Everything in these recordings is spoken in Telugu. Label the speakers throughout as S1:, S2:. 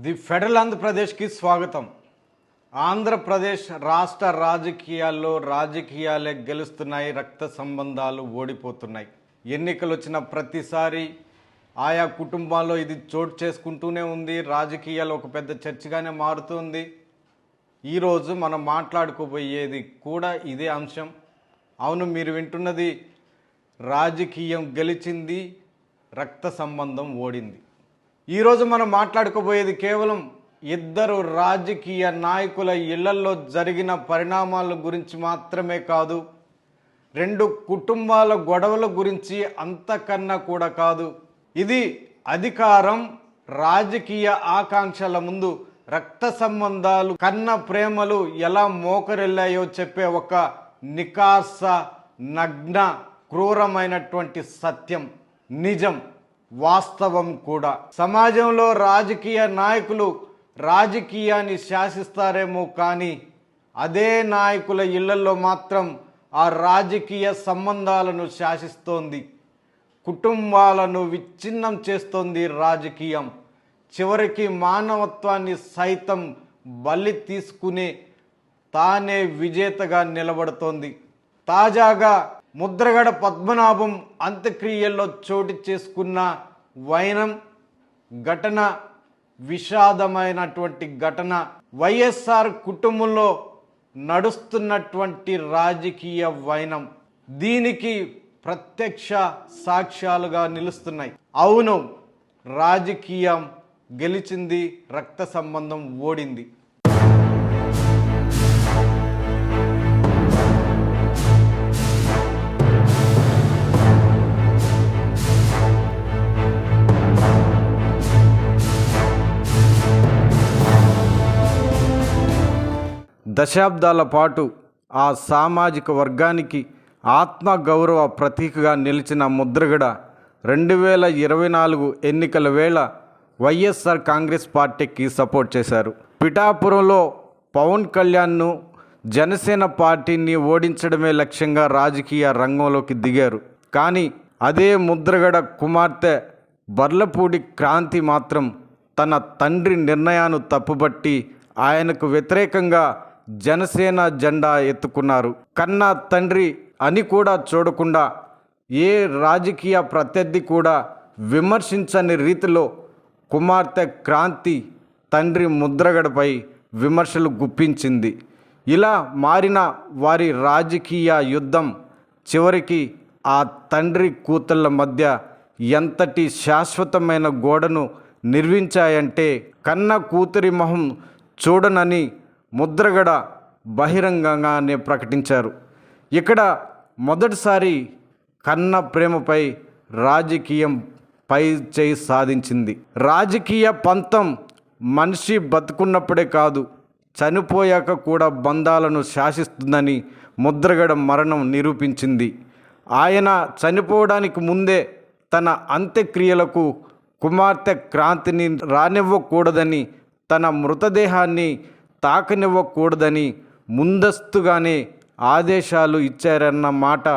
S1: ది ఫెడరల్ ఆంధ్రప్రదేశ్కి స్వాగతం. ఆంధ్రప్రదేశ్ రాష్ట్ర రాజకీయాల్లో రాజకీయాలే గెలుస్తున్నాయి, రక్త సంబంధాలు ఓడిపోతున్నాయి. ఎన్నికలు వచ్చిన ప్రతిసారి ఆయా కుటుంబాల్లో ఇది చోటు చేసుకుంటూనే ఉంది. రాజకీయాలు ఒక పెద్ద చర్చగానే మారుతుంది. ఈరోజు మనం మాట్లాడుకోబోయేది కూడా ఇదే అంశం. అవును, మీరు వింటున్నది రాజకీయం గెలిచింది, రక్త సంబంధం ఓడింది. ఈరోజు మనం మాట్లాడుకోబోయేది కేవలం ఇద్దరు రాజకీయ నాయకుల ఇళ్లల్లో జరిగిన పరిణామాల గురించి మాత్రమే కాదు, రెండు కుటుంబాల గొడవల గురించి అంతకన్నా కూడా కాదు. ఇది అధికారం, రాజకీయ ఆకాంక్షల ముందు రక్త సంబంధాలు, కన్న ప్రేమలు ఎలా మోకరెళ్ళాయో చెప్పే ఒక నికార్స, నగ్న, క్రూరమైనటువంటి సత్యం, నిజం, వాస్తవం కూడా. సమాజంలో రాజకీయ నాయకులు రాజకీయాన్ని శాసిస్తారేమో కానీ అదే నాయకుల ఇళ్లలో మాత్రం ఆ రాజకీయ సంబంధాలను శాసిస్తోంది. కుటుంబాలను విచ్ఛిన్నం చేస్తోంది రాజకీయం. చివరికి మానవత్వాన్ని సైతం బలి తీసుకునే తానే విజేతగా నిలబడుతోంది. తాజాగా ముద్రగడ పద్మనాభం అంత్యక్రియల్లో చోటు చేసుకున్న వైనం ఘటన విషాదమైనటువంటి ఘటన. వైఎస్ఆర్ కుటుంబంలో నడుస్తున్నటువంటి రాజకీయ వైనం దీనికి ప్రత్యక్ష సాక్ష్యాలుగా నిలుస్తున్నాయి. అవును, రాజకీయం గెలిచింది, రక్త సంబంధం ఓడింది. దశాబ్దాల పాటు ఆ సామాజిక వర్గానికి ఆత్మగౌరవ ప్రతీకగా నిలిచిన ముద్రగడ 2024 ఎన్నికల వేళ వైఎస్ఆర్ కాంగ్రెస్ పార్టీకి సపోర్ట్ చేశారు. పిఠాపురంలో పవన్ కళ్యాణ్ను, జనసేన పార్టీని ఓడించడమే లక్ష్యంగా రాజకీయ రంగంలోకి దిగారు. కానీ అదే ముద్రగడ కుమార్తె బర్లపూడి క్రాంతి మాత్రం తన తండ్రి నిర్ణయాన్ని తప్పుబట్టి ఆయనకు వ్యతిరేకంగా జనసేన జెండా ఎత్తుకున్నారు. కన్నా తండ్రి అని కూడా చూడకుండా ఏ రాజకీయ ప్రత్యర్థి కూడా విమర్శించని రీతిలో కుమార్తె క్రాంతి తండ్రి ముద్రగడపై విమర్శలు గుప్పించింది. ఇలా మారిన వారి రాజకీయ యుద్ధం చివరికి ఆ తండ్రి కూతుళ్ళ మధ్య ఎంతటి శాశ్వతమైన గోడను నిర్మించాయంటే కన్న కూతురి మొహం చూడనని ముద్రగడ బహిరంగంగానే ప్రకటించారు. ఇక్కడ మొదటిసారి కన్న ప్రేమపై రాజకీయం పై చేయి సాధించింది. రాజకీయ పంతం మనిషి బతుకున్నప్పుడే కాదు, చనిపోయాక కూడా బంధాలను శాసిస్తుందని ముద్రగడ మరణం నిరూపించింది. ఆయన చనిపోవడానికి ముందే తన అంత్యక్రియలకు కుమార్తె క్రాంతిని రానివ్వకూడదని, తన మృతదేహాన్ని తాకనివ్వకూడదని ముందస్తుగానే ఆదేశాలు ఇచ్చారన్న మాట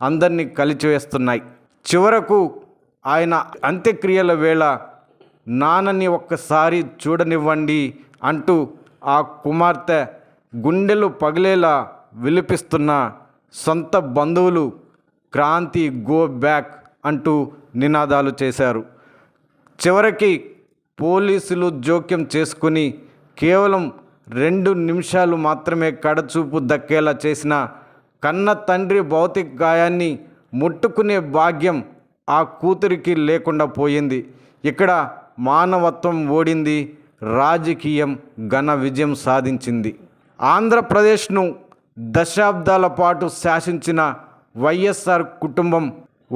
S1: అందరినీ కలిచివేస్తున్నాయి. చివరకు ఆయన అంత్యక్రియల వేళ నాన్నని ఒక్కసారి చూడనివ్వండి అంటూ ఆ కుమార్తె గుండెలు పగిలేలా విలిపిస్తున్న సొంత బంధువులు క్రాంతి గో బ్యాక్ అంటూ నినాదాలు చేశారు. చివరికి పోలీసులు జోక్యం చేసుకుని కేవలం 2 నిమిషాలు మాత్రమే కడచూపు దక్కేలా చేసిన కన్న తండ్రి భౌతిక గాయాన్ని ముట్టుకునే భాగ్యం ఆ కూతురికి లేకుండా పోయింది. ఇక్కడ మానవత్వం ఓడింది, రాజకీయం ఘన విజయం సాధించింది. ఆంధ్రప్రదేశ్ను దశాబ్దాల పాటు శాసించిన వైఎస్ఆర్ కుటుంబం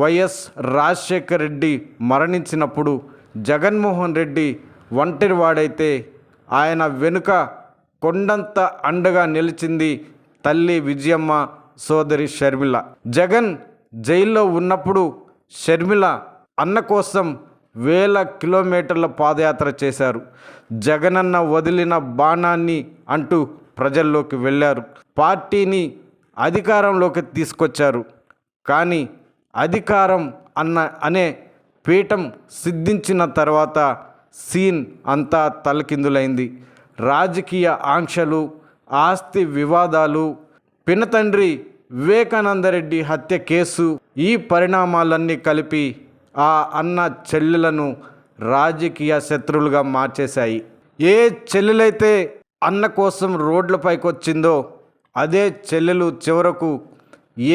S1: వైఎస్ రాజశేఖర్ రెడ్డి మరణించినప్పుడు జగన్మోహన్ రెడ్డి ఒంటరివాడైతే ఆయన వెనుక కొండంత అండగా నిలిచింది తల్లి విజయమ్మ, సోదరి షర్మిల. జగన్ జైల్లో ఉన్నప్పుడు షర్మిల అన్న కోసం వేల కిలోమీటర్ల పాదయాత్ర చేశారు. జగనన్న వదిలిన బాణాన్ని అంటూ ప్రజల్లోకి వెళ్ళారు. పార్టీని అధికారంలోకి తీసుకొచ్చారు. కానీ అధికారం అనే పీఠం సిద్ధించిన తర్వాత సీన్ అంతా తలకిందులైంది. రాజకీయ ఆంక్షలు, ఆస్తి వివాదాలు, పినతండ్రి వివేకానందరెడ్డి హత్య కేసు, ఈ పరిణామాలన్నీ కలిపి ఆ అన్న చెల్లెలను రాజకీయ శత్రువులుగా మార్చేశాయి. ఏ చెల్లెలైతే అన్న కోసం రోడ్లపైకి వచ్చిందో అదే చెల్లెలు చివరకు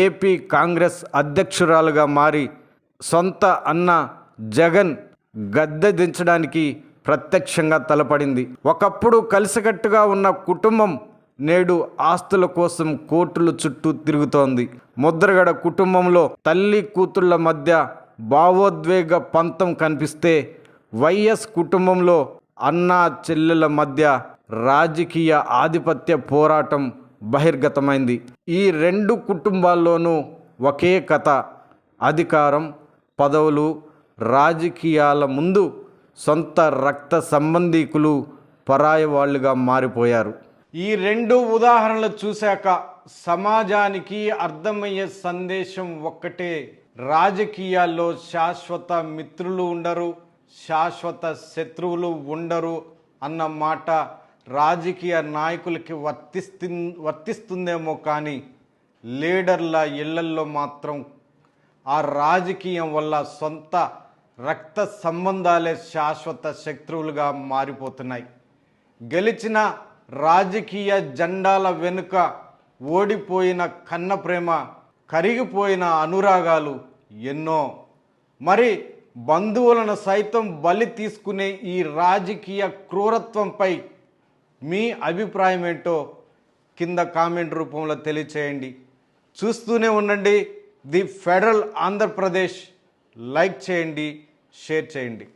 S1: ఏపీ కాంగ్రెస్ అధ్యక్షురాలుగా మారి సొంత అన్న జగన్ గద్దె దించడానికి ప్రత్యక్షంగా తలపడింది. ఒకప్పుడు కలిసికట్టుగా ఉన్న కుటుంబం నేడు ఆస్తుల కోసం కోర్టుల చుట్టూ తిరుగుతోంది. ముద్రగడ కుటుంబంలో తల్లి కూతుళ్ల మధ్య భావోద్వేగ పంతం కనిపిస్తే వైఎస్ కుటుంబంలో అన్నా చెల్లెల మధ్య రాజకీయ ఆధిపత్య పోరాటం బహిర్గతమైంది. ఈ రెండు కుటుంబాల్లోనూ ఒకే కథ. అధికారం, పదవులు, రాజకీయాల ముందు సొంత రక్త సంబంధీకులు పరాయి వాళ్ళుగా మారిపోయారు. ఈ రెండు ఉదాహరణలు చూశాక సమాజానికి అర్థమయ్యే సందేశం ఒక్కటే: రాజకీయాల్లో శాశ్వత మిత్రులు ఉండరు, శాశ్వత శత్రువులు ఉండరు అన్న మాట రాజకీయ నాయకులకి వర్తిస్తుందేమో కానీ లీడర్ల ఇళ్లల్లో మాత్రం ఆ రాజకీయం వల్ల సొంత రక్త సంబంధాలే శాశ్వత శత్రువులుగా మారిపోతున్నాయి. గెలిచిన రాజకీయ జెండాల వెనుక ఓడిపోయిన కన్న ప్రేమ, కరిగిపోయిన అనురాగాలు ఎన్నో. మరి బంధువులను సైతం బలి తీసుకునే ఈ రాజకీయ క్రూరత్వంపై మీ అభిప్రాయం ఏంటో కింద కామెంట్ రూపంలో తెలియచేయండి. చూస్తూనే ఉండండి ది ఫెడరల్ ఆంధ్రప్రదేశ్. లైక్ చేయండి, షేర్ చేయండి.